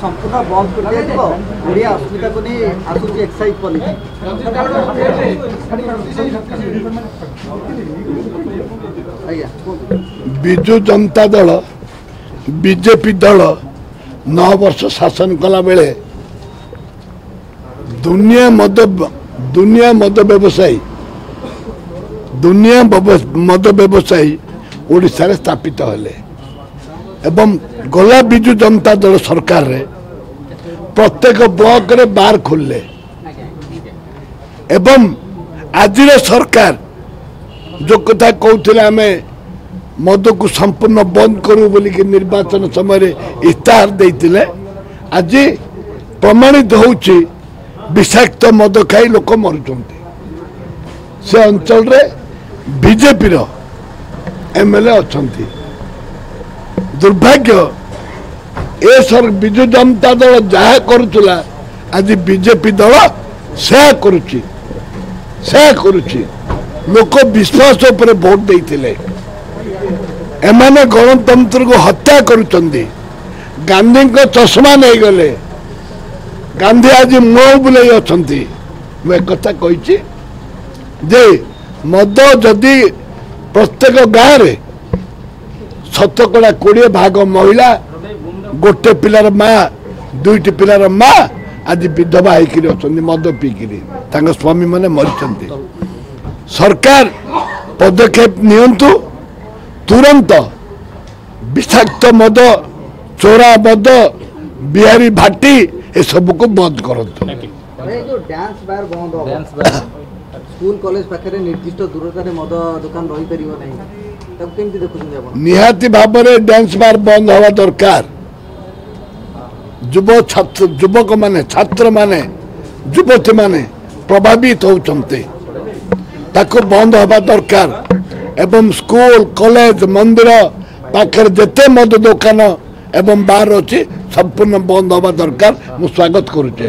संपूर्ण बंद कर असुविधा को नहीं Asus excise policy Biju Janata Dal BJP दल 9 वर्ष शासन कला बेले दुनिया मद व्यवसायी ओडिशा रे स्थापित हेले एवं गला विजु जनता दल सरकार रे प्रत्येक ब्लॉक रे बार खोलले एवं आज सरकार जो कथा कहते आमे मद को संपूर्ण बंद करू बोली कि निर्वाचन समय इस्ताहार देते आज प्रमाणित होउछि विषाक्त मद खाई लोक मरुचंती से अंचल रे बीजेपी रो एमएलए अछंती दुर्भाग्य ए सर विजु जनता दल जहा करुला आज बीजेपी दल से करुची लोक विश्वास पर भोट देते एमाने गणतंत्र को हत्या करुचंदी गांधी को चश्मा नहीं गले गांधी आज मुह बुलाई अछंती मैं कथा कही जे मद जदि प्रत्येक गाँव रे 20 भाग महिला गोटे पिलार माँ 2टी पिलार माँ आज विधवा होकर मद पीकि स्वामी माने मरी सरकार पदक्षेप नियंतु तुरंत विषाक्त मद चोरा मद बिहारी भाटी ए सब को बंद करंतु जो डांस बार बंद हो स्कूल कॉलेज पाखे निर्दिष्ट दूरता मद दुकान रही परिबो नहीं तब केमती देखुछन आप निहाती भाव में डांस बार बंद हवा दरकार युवक माने छात्र माने युवती माने प्रभावित होचंते ताको बंद हवा दरकार एवं स्कूल कॉलेज मंदिर पाखे जेते मद दुकान एवं बार अच्छी संपूर्ण बंद हवा दरकार मु स्वागत करुचे।